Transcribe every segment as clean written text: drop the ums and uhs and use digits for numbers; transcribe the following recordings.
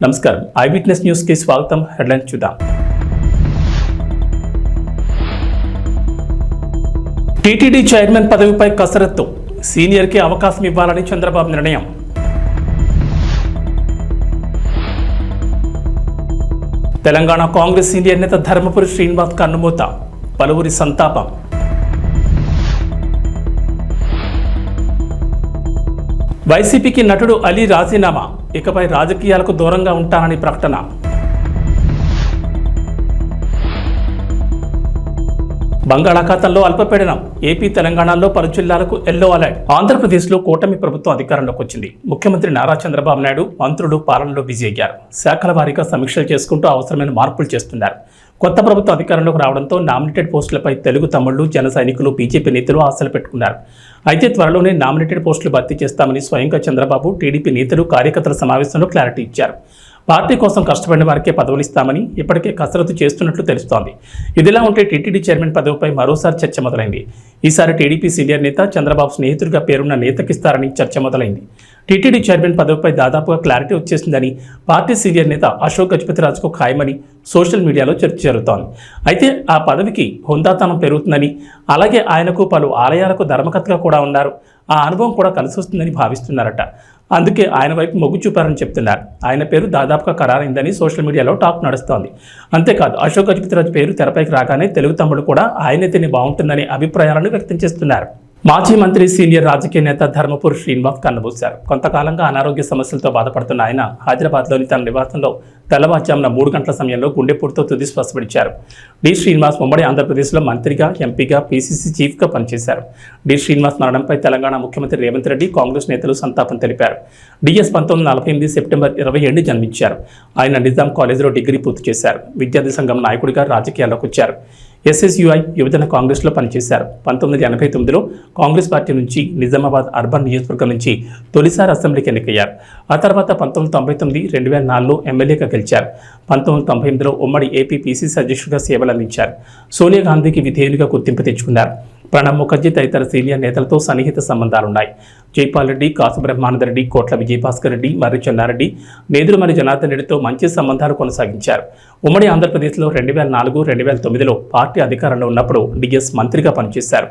నమస్కారం I witness news కి స్వాగతం. హెడ్లైన్స్ చూద్దాం. టీటీడీ చైర్మన్ పదవిపై కసరత్తు, సీనియర్ కి అవకాశం ఇవ్వాలని చంద్రబాబు నిర్ణయం. తెలంగాణ కాంగ్రెస్ సీనియర్ నేత ధర్మపురి శ్రీనివాస్ కన్నుమూత, పలువురి సంతాపం. వైసీపీకి నటుడు అలీ రాజీనామా, ఇకపై రాజకీయాలకు దూరంగా ఉంటానని ప్రకటన. బంగాళాఖాతంలో అల్పపీడనం, ఏపీ తెలంగాణలో పలు జిల్లాలకు ఎల్లో అలర్ట్. ఆంధ్రప్రదేశ్లో కూటమి ప్రభుత్వం అధికారంలోకి వచ్చింది. ముఖ్యమంత్రి నారా చంద్రబాబు నాయుడు మంత్రులు పాలనలో బిజీ అయ్యారు. శాఖల వారీగా సమీక్షలు చేసుకుంటూ అవసరమైన మార్పులు చేస్తున్నారు. కొత్త ప్రభుత్వం అధికారంలోకి రావడంతో నామినేటెడ్ పోస్టులపై తెలుగు తమ్ముళ్లు, జన సైనికులు, బీజేపీ నేతలు ఆశలు పెట్టుకున్నారు. అయితే త్వరలోనే నామినేటెడ్ పోస్టులు భర్తీ చేస్తామని స్వయంగా చంద్రబాబు, టీడీపీ నేతలు, కార్యకర్తల సమావేశంలో క్లారిటీ ఇచ్చారు. పార్టీ కోసం కష్టపడిన వారికే పదవులు ఇస్తామని ఇప్పటికే కసరత్తు చేస్తున్నట్లు తెలుస్తోంది. ఇదిలా ఉంటే టీటీడీ చైర్మన్ పదవిపై మరోసారి చర్చ మొదలైంది. ఈసారి టీడీపీ సీనియర్ నేత, చంద్రబాబు స్నేహితుడిగా పేరున్న నేతకిస్తారని చర్చ మొదలైంది. టీటీడీ చైర్మన్ పదవిపై దాదాపుగా క్లారిటీ వచ్చేసిందని పార్టీ సీనియర్ నేత అశోక్ గజపతిరాజుకు ఖాయమని సోషల్ మీడియాలో చర్చ జరుగుతోంది. అయితే ఆ పదవికి హుందాతనం పెరుగుతుందని, అలాగే ఆయనకు పలు ఆలయాలకు ధర్మకర్తగా కూడా ఉన్నారు. ఆ అనుభవం కూడా కలిసి వస్తుందని భావిస్తున్నారట. అందుకే ఆయన వైపు మొగ్గు చూపారని చెప్తున్నారు. ఆయన పేరు దాదాపుగా ఖరారైందని సోషల్ మీడియాలో టాక్ నడుస్తోంది. అంతేకాదు, అశోక్ గజపతిరాజు పేరు తెరపైకి రాగానే తెలుగు తమ్ముడు కూడా ఆయనైతేనే బాగుంటుందనే అభిప్రాయాలను వ్యక్తం చేస్తున్నారు. మాజీ మంత్రి, సీనియర్ రాజకీయ నేత ధర్మపురి శ్రీనివాస్ కన్నుమూశారు. కొంతకాలంగా అనారోగ్య సమస్యలతో బాధపడుతున్న ఆయన హైదరాబాద్లోని తన నివాసంలో తెల్లవారుజామున 3 గంటల సమయంలో గుండెపోటుతో తుది శ్వాస విడిచారు. డి శ్రీనివాస్ ఉమ్మడి ఆంధ్రప్రదేశ్లో మంత్రిగా, ఎంపీగా, పీసీసీ చీఫ్గా పనిచేశారు. డి శ్రీనివాస్ మరణంపై తెలంగాణ ముఖ్యమంత్రి రేవంత్ రెడ్డి, కాంగ్రెస్ నేతలు సంతాపం తెలిపారు. డిఎస్ 1948 సెప్టెంబర్ 27 జన్మించారు. ఆయన నిజాం కాలేజీలో డిగ్రీ పూర్తి చేశారు. విద్యార్థి సంఘం నాయకుడిగా రాజకీయాల్లోకి వచ్చారు. ఎస్ఎస్యుఐ యువజన కాంగ్రెస్లో పనిచేశారు. 1989లో కాంగ్రెస్ పార్టీ నుంచి నిజామాబాద్ అర్బన్ నియోజకవర్గం నుంచి తొలిసారి అసెంబ్లీకి ఎన్నికయ్యారు. ఆ తర్వాత 1999, 2004లో ఎమ్మెల్యేగా గెలిచారు. 1998లో ఉమ్మడి ఏపీ పీసీసీ అధ్యక్షుడిగా సేవలందించారు. సోనియా గాంధీకి విధేయునిగా గుర్తింపు తెచ్చుకున్నారు. ప్రణబ్ ముఖర్జీ తదితర సీనియర్ నేతలతో సన్నిహిత సంబంధాలున్నాయి. జైపాల్ రెడ్డి, కాసు బ్రహ్మానంద రెడ్డి, కోట్ల విజయభాస్కర్ రెడ్డి, మర్రి చెన్నారెడ్డి, నేదురుమల్లి జనార్దన్ రెడ్డితో మంచి సంబంధాలు కొనసాగించారు. ఉమ్మడి ఆంధ్రప్రదేశ్లో 2004, 2009లో పార్టీ అధికారంలో ఉన్నప్పుడు డిఎస్ మంత్రిగా పనిచేశారు.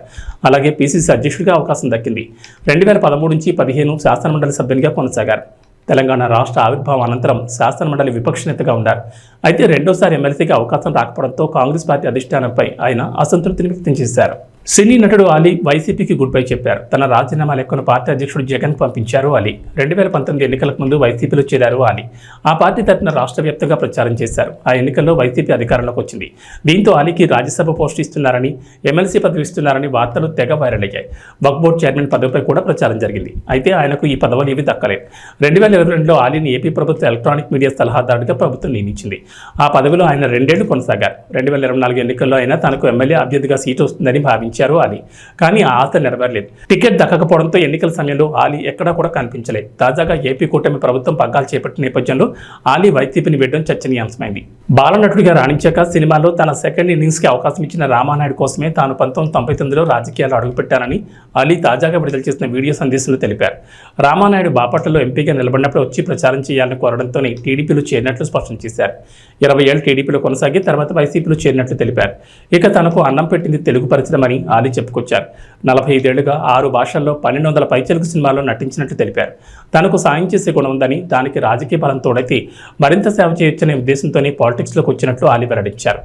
అలాగే పీసీసీ అధ్యక్షుడిగా అవకాశం దక్కింది. 2013 నుంచి 2015 శాసనమండలి సభ్యునిగా కొనసాగారు. తెలంగాణ రాష్ట్ర ఆవిర్భావం అనంతరం శాసనమండలి విపక్ష నేతగా ఉన్నారు. అయితే రెండోసారి ఎమ్మెల్సీగా అవకాశం రాకపోవడంతో కాంగ్రెస్ పార్టీ అధిష్టానంపై ఆయన అసంతృప్తిని వ్యక్తం చేశారు. సినీ నటుడు అలీ వైసీపీకి గుడ్ బై చెప్పారు. తన రాజీనామా లెక్కను పార్టీ అధ్యక్షుడు జగన్ పంపించారు అలీ. 2019 ఎన్నికలకు ముందు వైసీపీలో చేరారు అలీ. ఆ పార్టీ తరఫున రాష్ట్ర వ్యాప్తంగా ప్రచారం చేశారు. ఆ ఎన్నికల్లో వైసీపీ అధికారంలోకి వచ్చింది. దీంతో అలీకి రాజ్యసభ పోస్టు ఇస్తున్నారని, ఎమ్మెల్సీ పదవి ఇస్తున్నారని వార్తలు తెగ వైరల్ అయ్యాయి. వక్ఫ్ బోర్డు చైర్మన్ పదవిపై కూడా ప్రచారం జరిగింది. అయితే ఆయనకు ఈ పదవులు ఏవి దక్కలేదు. 2022లో అలీని ఏపీ ప్రభుత్వ ఎలక్ట్రానిక్ మీడియా సలహాదారుడిగా ప్రభుత్వం నియమించింది. ఆ పదవిలో ఆయన 2 ఏళ్లు కొనసాగారు. 2024 ఎన్నికల్లో అయినా తనకు ఎమ్మెల్యే అభ్యర్థిగా సీటు వస్తుందని భావించారు అలీ. కానీ ఆ ఆశ నెరవేరలేదు. టికెట్ దక్కకపోవడంతో ఎన్నికల సమయంలో అలీ ఎక్కడా కూడా కనిపించలేదు. తాజాగా ఏపీ కూటమి ప్రభుత్వం పగ్గాలు చేపట్టిన నేపథ్యంలో అలీ వైసీపీని వీడడం చర్చనీయాంశమైంది. బాలనటుడిగా రాణించాక సినిమాలో తన సెకండ్ ఇన్నింగ్స్కి అవకాశం ఇచ్చిన రామానాయుడు కోసమే తాను 1999లో రాజకీయాలు అడుగుపెట్టానని అలీ తాజాగా విడుదల చేసిన వీడియో సందేశంలో తెలిపారు. రామానాయుడు బాపట్లలో ఎంపీగా నిలబడినప్పుడు వచ్చి ప్రచారం చేయాలని కోరడంతోనే టీడీపీలో చేరినట్లు స్పష్టం చేశారు. 20 ఏళ్లు టీడీపీలో కొనసాగి తర్వాత వైసీపీలో చేరినట్లు తెలిపారు. ఇక తనకు అన్నం పెట్టింది తెలుగు పరిశ్రమని అలీ చెప్పుకొచ్చారు. 45 ఏళ్లుగా 6 భాషల్లో 1200 పైచలుగు సినిమాల్లో నటించినట్లు తెలిపారు. తనకు సాయం చేసే గుణం ఉందని, దానికి రాజకీయ బలం తోడైతే మరింత సేవ చేయొచ్చనే ఉద్దేశంతోనే పాలిటిక్స్లోకి వచ్చినట్లు అలీ వెల్లడించారు.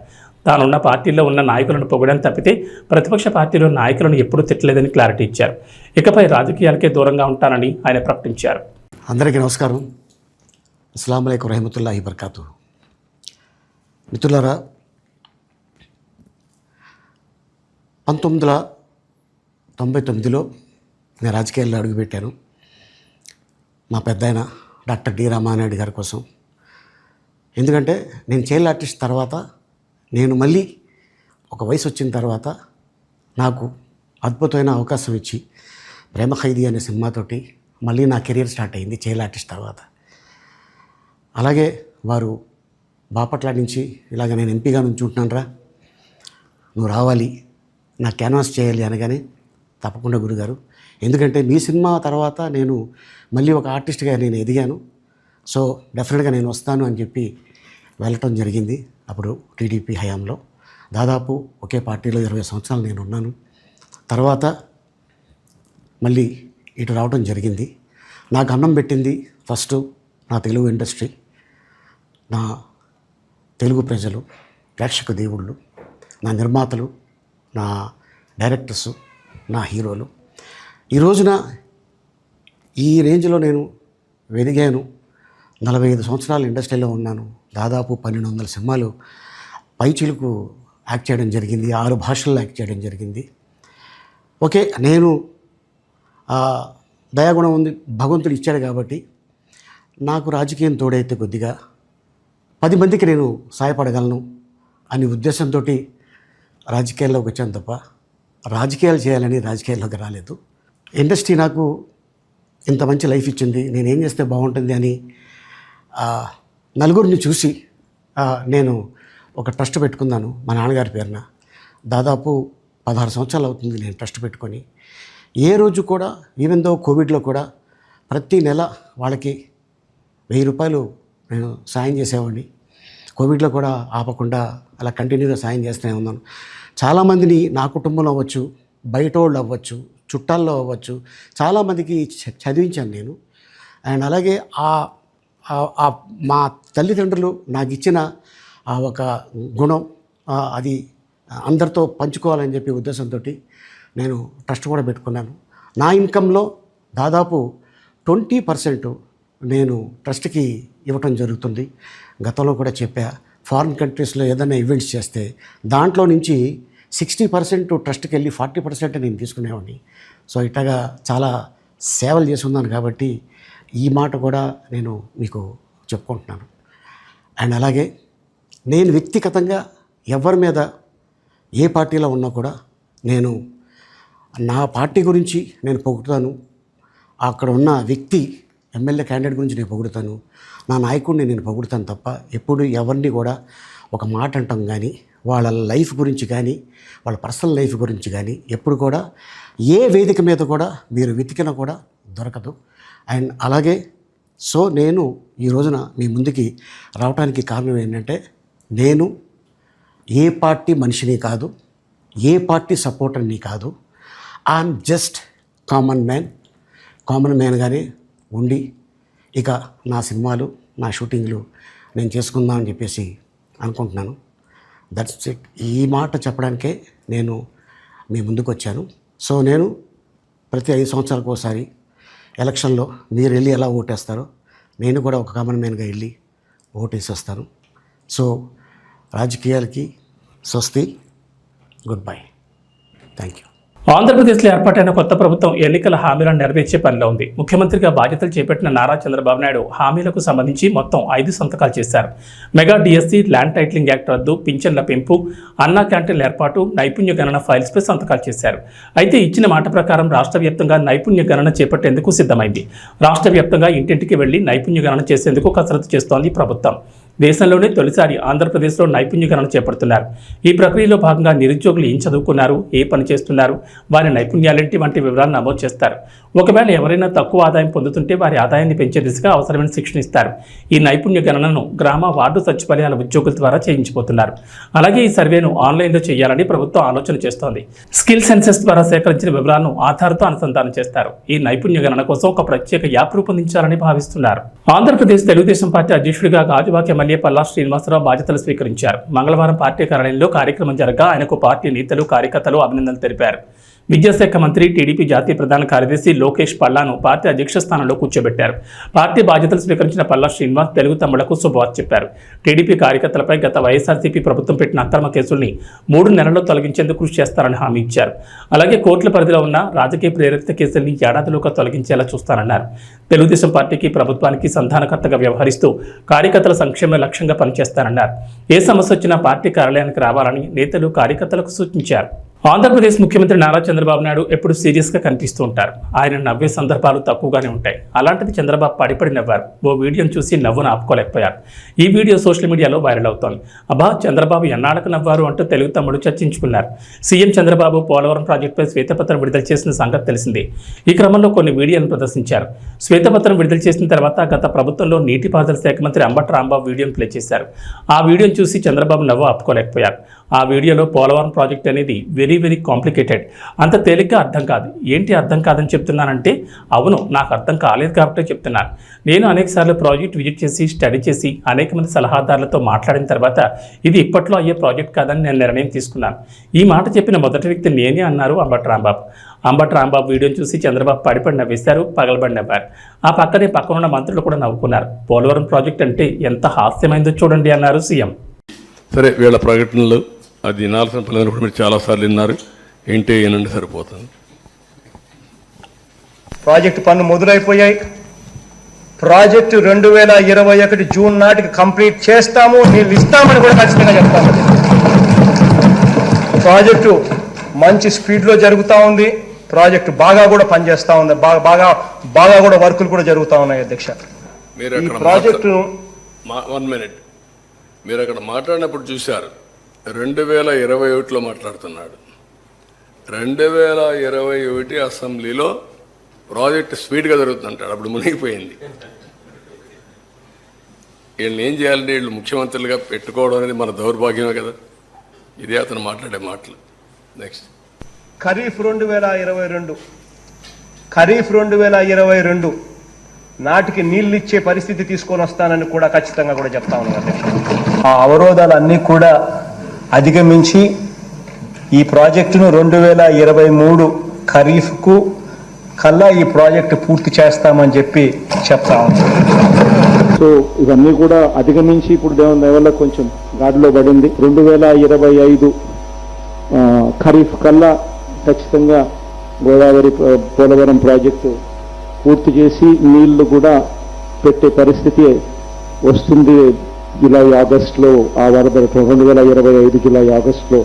తానున్న పార్టీలో ఉన్న నాయకులను పొగడం తప్పితే ప్రతిపక్ష పార్టీలో నాయకులను ఎప్పుడూ తిట్టలేదని క్లారిటీ ఇచ్చారు. ఇకపై రాజకీయాలకే దూరంగా ఉంటానని ఆయన ప్రకటించారు. అందరికీ నమస్కారం. అస్సలాము అలైకుం రహమతుల్లాహి బర్కాతు. మిత్రులారా, 1999లో నేను రాజకీయాల్లో అడుగుపెట్టాను. మా పెద్దాయన డాక్టర్ డి రామానాయుడు గారి కోసం. ఎందుకంటే నేను చైల్డ్ ఆర్టిస్ట్ తర్వాత, నేను మళ్ళీ ఒక వయసు వచ్చిన తర్వాత నాకు అద్భుతమైన అవకాశం ఇచ్చి ప్రేమ ఖైదీ అనే సినిమాతోటి మళ్ళీ నా కెరీర్ స్టార్ట్ అయింది చైల్డ్ ఆర్టిస్ట్ తర్వాత. అలాగే వారు బాపట్ల నుంచి ఇలాగ నేను ఎంపీగా నుంచుంటున్నాను రా, నువ్వు రావాలి, నా క్యాన్వాస్ చేయాలి అనగానే తప్పకుండా గురుగారు, ఎందుకంటే మీ సినిమా తర్వాత నేను మళ్ళీ ఒక ఆర్టిస్ట్గా నేను ఎదిగాను, సో డెఫినెట్గా నేను వస్తాను అని చెప్పి వెళ్ళటం జరిగింది. అప్పుడు టీడీపీ హయాంలో దాదాపు ఒకే పార్టీలో 20 సంవత్సరాలు నేను ఉన్నాను. తర్వాత మళ్ళీ ఇటు రావడం జరిగింది. నాకు అన్నం పెట్టింది ఫస్ట్ నా తెలుగు ఇండస్ట్రీ, నా తెలుగు ప్రజలు, ప్రేక్షక దేవుళ్ళు, నా నిర్మాతలు, నా డైరెక్టర్సు, నా హీరోలు. ఈ రోజున ఈ రేంజ్లో నేను ఎదిగాను. 45 సంవత్సరాలు ఇండస్ట్రీలో ఉన్నాను. దాదాపు 1200 సినిమాలు పైచిలుకు యాక్ట్ చేయడం జరిగింది. 6 భాషల్లో యాక్ట్ చేయడం జరిగింది. ఓకే, నేను దయాగుణం ఉంది, భగవంతుడు ఇచ్చాడు కాబట్టి నాకు రాజకీయం తోడైతే కొద్దిగా 10 మందికి నేను సాయపడగలను అనే ఉద్దేశంతో రాజకీయాల్లోకి వచ్చాను తప్ప రాజకీయాలు చేయాలని రాజకీయాల్లోకి రాలేదు. ఇండస్ట్రీ నాకు ఇంత మంచి లైఫ్ ఇచ్చింది, నేనేం చేస్తే బాగుంటుంది అని నలుగురిని చూసి నేను ఒక ట్రస్ట్ పెట్టుకున్నాను మా నాన్నగారి పేరున. దాదాపు 16 సంవత్సరాలు అవుతుంది నేను ట్రస్ట్ పెట్టుకొని. ఏ రోజు కూడా ఈవెన్ దో కోవిడ్లో కూడా ప్రతి నెల వాళ్ళకి 1000 రూపాయలు నేను సాయం చేసేవాడిని. కోవిడ్లో కూడా ఆపకుండా అలా కంటిన్యూగా సాయం చేస్తూనే ఉన్నాను. చాలామందిని నా కుటుంబంలో అవ్వచ్చు, బయట వాళ్ళు అవ్వచ్చు, చుట్టాల్లో అవ్వచ్చు, చాలామందికి చదివించాను నేను. అండ్ అలాగే మా తల్లిదండ్రులు నాకు ఇచ్చిన ఒక గుణం అది అందరితో పంచుకోవాలని చెప్పి ఉద్దేశంతో నేను ట్రస్ట్ కూడా పెట్టుకున్నాను. నా ఇన్కంలో దాదాపు 20% నేను ట్రస్ట్కి ఇవ్వటం జరుగుతుంది. గతంలో కూడా చెప్పా, ఫారిన్ కంట్రీస్లో ఏదైనా ఈవెంట్స్ చేస్తే దాంట్లో నుంచి 60% ట్రస్ట్కి వెళ్ళి 40% నేను తీసుకునేవాడిని. సో ఇట్లాగా చాలా సేవలు చేసి ఉన్నాను కాబట్టి ఈ మాట కూడా నేను మీకు చెప్పుకుంటున్నాను. అండ్ అలాగే నేను వ్యక్తిగతంగా ఎవరి మీద ఏ పార్టీలో ఉన్నా కూడా నేను నా పార్టీ గురించి నేను పొగుడుతాను, అక్కడ ఉన్న వ్యక్తి ఎమ్మెల్యే క్యాండిడేట్ గురించి నేను పొగుడుతాను, నా నాయకుడిని నేను పొగుడుతాను తప్ప ఎప్పుడు ఎవరిని కూడా ఒక మాట అంటాం కానీ వాళ్ళ లైఫ్ గురించి కానీ వాళ్ళ పర్సనల్ లైఫ్ గురించి కానీ ఎప్పుడు కూడా ఏ వేదిక మీద కూడా మీరు వెతికినా కూడా దొరకదు. అండ్ అలాగే సో నేను ఈ రోజున మీ ముందుకి రావడానికి కారణం ఏంటంటే నేను ఏ పార్టీ మనిషిని కాదు, ఏ పార్టీ సపోర్టర్ని కాదు. ఐఎమ్ జస్ట్ కామన్ మ్యాన్గానే ఉండి ఇక నా సినిమాలు నా షూటింగ్లు నేను చేసుకుందాం అని చెప్పేసి అనుకుంటున్నాను. That's it. ఈ మాట చెప్పడానికే నేను మీ ముందుకు వచ్చాను. సో నేను ప్రతి 5 సంవత్సరాలకు ఒకసారి ఎలక్షన్లో మీరు వెళ్ళి ఎలా ఓటేస్తారో నేను కూడా ఒక కామన్ మ్యాన్గా వెళ్ళి ఓటేసి వస్తాను. సో రాజకీయాలకి స్వస్తి, గుడ్ బై, థ్యాంక్ యూ. ఆంధ్రప్రదేశ్లో ఏర్పాటైన కొత్త ప్రభుత్వం ఎన్నికల హామీలను నెరవేర్చే పనిలో ఉంది. ముఖ్యమంత్రిగా బాధ్యతలు చేపట్టిన నారా చంద్రబాబు నాయుడు హామీలకు సంబంధించి మొత్తం 5 సంతకాలు చేశారు. Mega DSC, land titling act రద్దు, పింఛన్ల పెంపు, అన్నా క్యాంటీన్ల ఏర్పాటు, నైపుణ్య గణన ఫైల్స్పై సంతకాలు చేశారు. అయితే ఇచ్చిన మాట ప్రకారం రాష్ట్ర వ్యాప్తంగా నైపుణ్య గణన చేపట్టేందుకు సిద్ధమైంది. రాష్ట్ర వ్యాప్తంగా ఇంటింటికి వెళ్లి నైపుణ్య గణన చేసేందుకు కసరత్తు చేస్తోంది ప్రభుత్వం. దేశంలోనే తొలిసారి ఆంధ్రప్రదేశ్లో నైపుణ్య గణన చేపడుతున్నారు. ఈ ప్రక్రియలో భాగంగా నిరుద్యోగులు ఏం చదువుకున్నారు, ఏ పని చేస్తున్నారు, వారి నైపుణ్యాలేంటి వంటి వివరాలు నమోదు చేస్తారు. ఒకవేళ ఎవరైనా తక్కువ ఆదాయం పొందుతుంటే వారి ఆదాయాన్ని పెంచే దిశగా అవసరమైన శిక్షణ ఇస్తారు. ఈ నైపుణ్య గణనను గ్రామ, వార్డు సచివాలయాల ఉద్యోగుల ద్వారా చేయించిపోతున్నారు. అలాగే ఈ సర్వేను ఆన్లైన్లో చేయాలని ప్రభుత్వం ఆలోచన చేస్తోంది. స్కిల్ సెన్సెస్ ద్వారా సేకరించిన వివరాలను ఆధార్తో అనుసంధానం చేస్తారు. ఈ నైపుణ్య గణన కోసం ఒక ప్రత్యేక యాప్ రూపొందించాలని భావిస్తున్నారు. ఆంధ్రప్రదేశ్ తెలుగుదేశం పార్టీ అధ్యక్షుడిగా గాజువాక ఎమ్మెల్యే పల్లా శ్రీనివాసరావు బాధ్యతలు స్వీకరించారు. మంగళవారం పార్టీ కార్యాలయంలో కార్యక్రమం జరగగా ఆయనకు పార్టీ నేతలు, కార్యకర్తలు అభినందనలు తెలిపారు. విద్యాశాఖ మంత్రి, టీడీపీ జాతీయ ప్రధాన కార్యదర్శి లోకేష్ పల్లాను పార్టీ అధ్యక్ష స్థానంలో కూర్చోబెట్టారు. పార్టీ బాధ్యతలు స్వీకరించిన పల్లా శ్రీనివాస్ తెలుగు తమ్ముళ్లకు శుభవార్త చెప్పారు. టీడీపీ కార్యకర్తలపై గత వైఎస్ఆర్సీపీ ప్రభుత్వం పెట్టిన అక్రమ కేసుల్ని 3 నెలల్లో తొలగించేందుకు కృషి చేస్తారని హామీ ఇచ్చారు. అలాగే కోర్టుల పరిధిలో ఉన్న రాజకీయ ప్రేరిత కేసుల్ని ఏడాదిలోగా తొలగించేలా చూస్తారన్నారు. తెలుగుదేశం పార్టీకి, ప్రభుత్వానికి సంధానకర్తగా వ్యవహరిస్తూ కార్యకర్తల సంక్షేమ లక్ష్యంగా పనిచేస్తారన్నారు. ఏ సమస్య వచ్చినా పార్టీ కార్యాలయానికి రావాలని నేతలు, కార్యకర్తలకు సూచించారు. ఆంధ్రప్రదేశ్ ముఖ్యమంత్రి నారా చంద్రబాబు నాయుడు ఎప్పుడు సీరియస్గా కనిపిస్తూ ఉంటారు. ఆయన నవ్వే సందర్భాలు తక్కువగానే ఉంటాయి. అలాంటిది చంద్రబాబు పడిపడి నవ్వారు. ఓ వీడియోను చూసి నవ్వును ఆపుకోలేకపోయారు. ఈ వీడియో సోషల్ మీడియాలో వైరల్ అవుతోంది. అబ్బా, చంద్రబాబు ఎన్నాళ్ళకు నవ్వారు అంటూ తెలుగు తమ్ముడు చర్చించుకున్నారు. సీఎం చంద్రబాబు పోలవరం ప్రాజెక్టుపై శ్వేతపత్రం విడుదల చేసిన సంగతి తెలిసిందే. ఈ క్రమంలో కొన్ని వీడియోలను ప్రదర్శించారు. శ్వేతపత్రం విడుదల చేసిన తర్వాత గత ప్రభుత్వంలో నీటిపారుదల శాఖ మంత్రి అంబటి రాంబాబు వీడియోను ప్లే చేశారు. ఆ వీడియోను చూసి చంద్రబాబు నవ్వు ఆపుకోలేకపోయారు. ఆ వీడియోలో పోలవరం ప్రాజెక్ట్ అనేది వెరీ కాంప్లికేటెడ్, అంత తేలిగ్గా అర్థం కాదు. ఏంటి అర్థం కాదని చెప్తున్నానంటే, అవును, నాకు అర్థం కాలేదు కాబట్టి చెప్తున్నాను. నేను అనేకసార్లు ప్రాజెక్ట్ విజిట్ చేసి స్టడీ చేసి అనేక మంది సలహాదారులతో మాట్లాడిన తర్వాత ఇది ఇప్పట్లో అయ్యే ప్రాజెక్ట్ కాదని నేను నిర్ణయం తీసుకున్నాను. ఈ మాట చెప్పిన మొదటి వ్యక్తి నేనే అన్నారు అంబటి రాంబాబు. అంబటి రాంబాబు వీడియోని చూసి చంద్రబాబు పడిపడి నవ్వేశారు, పగలబడి నవ్వారు. ఆ పక్కనున్న మంత్రులు కూడా నవ్వుకున్నారు. పోలవరం ప్రాజెక్ట్ అంటే ఎంత హాస్యమైందో చూడండి అన్నారు సీఎం. సరే, వీళ్ళ ప్రకటనలు అది వినాల్సిన పిల్లలు కూడా మీరు చాలాసార్లు విన్నారు. ఏంటి ఏనండి సరిపోతుంది. ప్రాజెక్టు పనులు మొదలైపోయాయి. ప్రాజెక్టు 2021 జూన్ నాటికి కంప్లీట్ చేస్తాము, నీళ్ళు ఇస్తామని కూడా ఖచ్చితంగా చెప్తాము. ప్రాజెక్టు మంచి స్పీడ్లో జరుగుతూ ఉంది. ప్రాజెక్టు బాగా కూడా పనిచేస్తూ ఉంది. బాగా కూడా వర్కులు కూడా జరుగుతూ ఉన్నాయి. అధ్యక్ష, ఈ ప్రాజెక్టు 1 మినిట్ మీరు అక్కడ మాట్లాడినప్పుడు చూశారు. 2021లో మాట్లాడుతున్నాడు. 2021 అసెంబ్లీలో ప్రాజెక్ట్ స్పీడ్గా జరుగుతుంటాడు. అప్పుడు మునిగిపోయింది. వీళ్ళని ఏం చేయాలంటే వీళ్ళు ముఖ్యమంత్రులుగా పెట్టుకోవడం అనేది మన దౌర్భాగ్యమే కదా. ఇదే అతను మాట్లాడే మాటలు. నెక్స్ట్, ఖరీఫ్ 2022 నాటికి నీళ్ళు ఇచ్చే పరిస్థితి తీసుకొని వస్తానని కూడా ఖచ్చితంగా కూడా చెప్తా ఉన్నాను. ఆ అవరోధాలన్నీ కూడా అధిగమించి ఈ ప్రాజెక్టును 2023 ఖరీఫ్కు కల్లా ఈ ప్రాజెక్టు పూర్తి చేస్తామని చెప్పి చెప్తా ఉన్నాం. సో ఇవన్నీ కూడా అధిగమించి ఇప్పుడు దేవుని వల్ల కొంచెం గాడిలో పడింది. 2025 ఖరీఫ్ కల్లా ఖచ్చితంగా గోదావరి పోలవరం ప్రాజెక్టు పూర్తి చేసి నీళ్లు కూడా పెట్టే పరిస్థితి వస్తుంది. జూలై ఆగస్టులో ఆ వరద 2025 జూలై ఆగస్టులో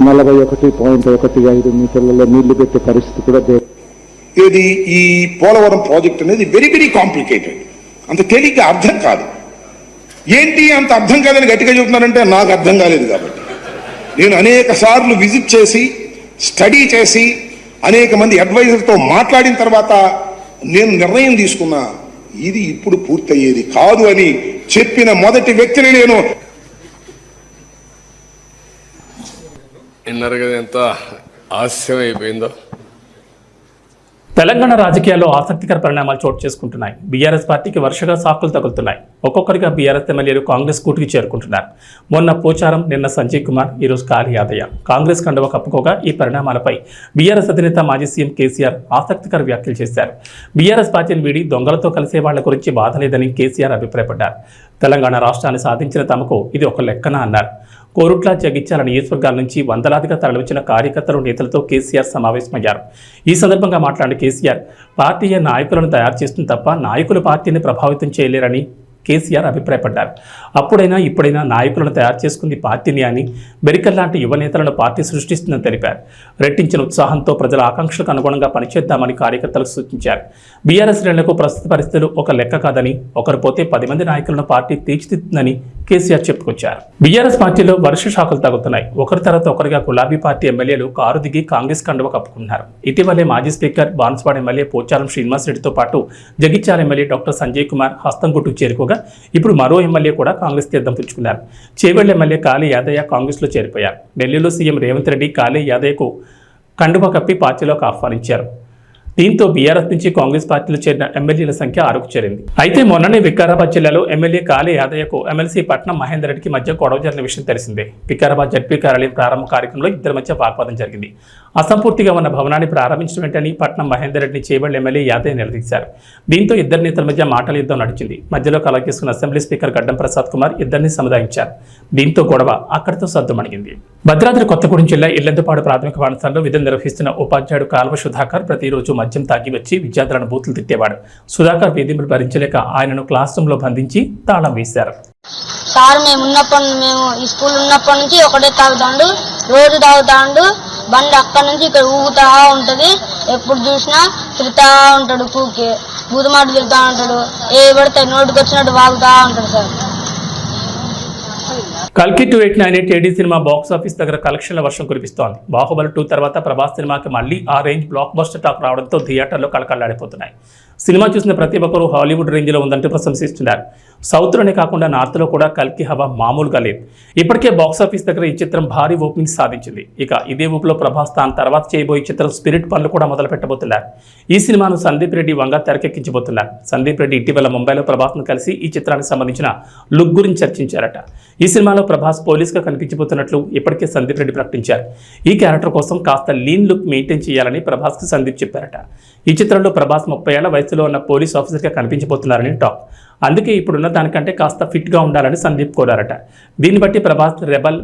41.15 మీటర్లలో నీళ్లు పెట్టే పరిస్థితి కూడా ఇది ఈ పోలవరం ప్రాజెక్ట్ అనేది వెరీ కాంప్లికేటెడ్. అంత తేలిగ్గా అర్థం కాదు. ఏంటి అంత అర్థం కాదని గట్టిగా చెబుతున్నానంటే నాకు అర్థం కాలేదు కాబట్టి. నేను అనేక సార్లు విజిట్ చేసి స్టడీ చేసి అనేక మంది అడ్వైజర్తో మాట్లాడిన తర్వాత నేను నిర్ణయం తీసుకున్నా, ఇది ఇప్పుడు పూర్తయ్యేది కాదు అని చెప్పిన మొదటి వ్యక్తిని నేను. విన్నారు కదా ఎంత హాస్యం అయిపోయిందో. తెలంగాణ రాజకీయాల్లో ఆసక్తికర పరిణామాలు చోటు చేసుకుంటున్నాయి. బీఆర్ఎస్ పార్టీకి వరుసగా సాకులు తగులుతున్నాయి. ఒక్కొక్కరిగా బీఆర్ఎస్ ఎమ్మెల్యేలు కాంగ్రెస్ కూటికి చేరుకుంటున్నారు. మొన్న పోచారం, నిన్న సంజయ్ కుమార్, ఈరోజు కాళీ యాదయ్య కాంగ్రెస్ కండువా కప్పుకోగా ఈ పరిణామాలపై బీఆర్ఎస్ అధినేత మాజీ సీఎం కేసీఆర్ ఆసక్తికర వ్యాఖ్యలు చేశారు. బీఆర్ఎస్ పార్టీని వీడి దొంగలతో కలిసే వాళ్ల గురించి బాధ లేదని కేసీఆర్ అభిప్రాయపడ్డారు. తెలంగాణ రాష్ట్రాన్ని సాధించిన తమకు ఇది ఒక లెక్కన అన్నారు. కోరుట్ల, జగిత్యాల నియోజకవర్గాల నుంచి వందలాదిగా తరలివచ్చిన కార్యకర్తలు, నేతలతో కేసీఆర్ సమావేశమయ్యారు. ఈ సందర్భంగా మాట్లాడిన కేసీఆర్, పార్టీయే నాయకులను తయారు చేస్తుంది తప్ప నాయకులు పార్టీని ప్రభావితం చేయలేరని కేసీఆర్ అభిప్రాయపడ్డారు. అప్పుడైనా ఇప్పుడైనా నాయకులను తయారు చేసుకుంది పార్టీని అని, మెరికల్ లాంటి యువ నేతలను పార్టీ సృష్టిస్తుందని తెలిపారు. రెట్టించిన ఉత్సాహంతో ప్రజల ఆకాంక్షలకు అనుగుణంగా పనిచేద్దామని కార్యకర్తలకు సూచించారు. బీఆర్ఎస్ శ్రేణులకు ప్రస్తుత పరిస్థితులు ఒక లెక్క కాదని, ఒకరు పోతే 10 మంది నాయకులను పార్టీ తీర్చిదిద్దుతుందని కేసీఆర్ చెప్పుకొచ్చారు. బీఆర్ఎస్ పార్టీలో వరుస షాకులు తగ్గుతున్నాయి. ఒకరి తర్వాత ఒకరిగా గులాబీ పార్టీ ఎమ్మెల్యేలు కారు దిగి కాంగ్రెస్ కండువా కప్పుకున్నారు. ఇటీవలే మాజీ స్పీకర్, బాన్స్వాడ ఎమ్మెల్యే పోచారం శ్రీనివాస్ రెడ్డితో పాటు జగిత్యాల ఎమ్మెల్యే డాక్టర్ సంజయ్ కుమార్ హస్తంగుట్టుకు చేరుకోగా ఇప్పుడు మరో ఎమ్మెల్యే కూడా కాంగ్రెస్ తీర్థం పుచ్చుకున్నారు. చేవెళ్ల ఎమ్మెల్యే కాళీ యాదయ్య కాంగ్రెస్లో చేరిపోయారు. ఢిల్లీలో సీఎం రేవంత్ రెడ్డి కాళీ యాదయ్యకు కండువా కప్పి పార్టీలోకి ఆహ్వానించారు. దీంతో బీఆర్ఎస్ నుంచి కాంగ్రెస్ పార్టీలో చేరిన ఎమ్మెల్యేల సంఖ్య 6కు చేరింది. అయితే మొన్ననే వికారాబాద్ జిల్లాలో ఎమ్మెల్యే కాళీ యాదయ్యకు ఎమ్మెల్సీ పట్నం మహేందర్ రెడ్డికి మధ్య గొడవ జరిగిన విషయం తెలిసిందే. వికారాబాద్ జడ్పీ కార్యాలయం ప్రారంభ కార్యక్రమంలో ఇద్దరి మధ్య వాగ్వాదం జరిగింది. అసంపూర్తిగా ఉన్న భవనాన్ని ప్రారంభించిన వెంటనే పట్నం మహేందర్ రెడ్డిని చేవెళ్ల ఎమ్మెల్యే యాదయ్య నిలదీశారు. దీంతో ఇద్దరు నేతల మధ్య మాటల యుద్ధం నడిచింది. మధ్యలో కలెక్ట్ చేసుకున్న అసెంబ్లీ స్పీకర్ గడ్డం ప్రసాద్ కుమార్ ఇద్దరిని సముదాయించారు. దీంతో గొడవ అక్కడితో సద్దుమణిగింది. భద్రాద్రి కొత్తగూడెం జిల్లా ఇల్లందుపాడు ప్రాథమిక పాఠశాలలో విధులు నిర్వహిస్తున్న ఉపాధ్యాయుడు కాల్వ సుధాకర్ ప్రతిరోజు మద్యం తాగి వచ్చి విద్యార్థులను బూతులు తిట్టేవాడు. సుధాకర్ వేధింపులు భరించలేక ఆయనను క్లాస్ రూమ్ లో బంధించి తాళం వేశారు. సార్ మేము ఈ స్కూల్ ఉన్నప్పటి నుంచి ఒకటే తాగుతాండు, రోజు తాగుతాండు, బండి అక్కడ నుంచి ఇక్కడ ఊగుతా ఉంటది, ఎప్పుడు చూసినా తిరుగుతా ఉంటాడు, కూకి బూతుమాట తిరుగుతా ఉంటాడు, ఏ పడితే నోటికి వచ్చినట్టు వాగుతా ఉంటాడు సార్. కల్కి 2898 ఏడీ సినిమా బాక్స్ ఆఫీస్ దగ్గర కలెక్షన్ల వర్షం కురిపిస్తోంది. బాహుబలి 2 తర్వాత ప్రభాస్ సినిమాకి మళ్ళీ ఆ రేంజ్ బ్లాక్ బస్టర్ టాక్ రావడంతో థియేటర్లో కళకళలాడిపోతున్నాయి. సినిమా చూసిన ప్రతి ఒక్కరూ హాలీవుడ్ రేంజ్లో ఉందంటూ ప్రశంసిస్తున్నారు. సౌత్లోనే కాకుండా నార్త్లో కూడా కల్కి హవా మామూలుగా లేదు. ఇప్పటికే బాక్స్ ఆఫీస్ దగ్గర ఈ చిత్రం భారీ ఓపెనింగ్ సాధించింది. ఇక ఇదే ఊపులో ప్రభాస్ తాను తర్వాత చేయబోయే చిత్రం స్పిరిట్ పనులు కూడా మొదలు పెట్టబోతున్నారు. ఈ సినిమాను సందీప్ రెడ్డి వంగ తెరకెక్కించబోతున్నారు. సందీప్ రెడ్డి ఇటీవల ముంబైలో ప్రభాస్ను కలిసి ఈ చిత్రానికి సంబంధించిన లుక్ గురించి చర్చించారట. ఈ సినిమాలో ప్రభాస్ పోలీస్గా కనిపించబోతున్నట్లు ఇప్పటికే సందీప్ రెడ్డి ప్రకటించారు. ఈ క్యారెక్టర్ కోసం కాస్త లీన్ లుక్ మెయింటైన్ చేయాలని ప్రభాస్కి సందీప్ చెప్పారట. ఈ చిత్రంలో ప్రభాస్ 30 ఏళ్ల వయసులో ఉన్న పోలీస్ ఆఫీసర్గా కనిపించబోతున్నారని టాక్. అందుకే ఇప్పుడున్న దానికంటే కాస్త ఫిట్గా ఉండాలని సందీప్ కోరారట. దీన్ని బట్టి ప్రభాస్ రెబల్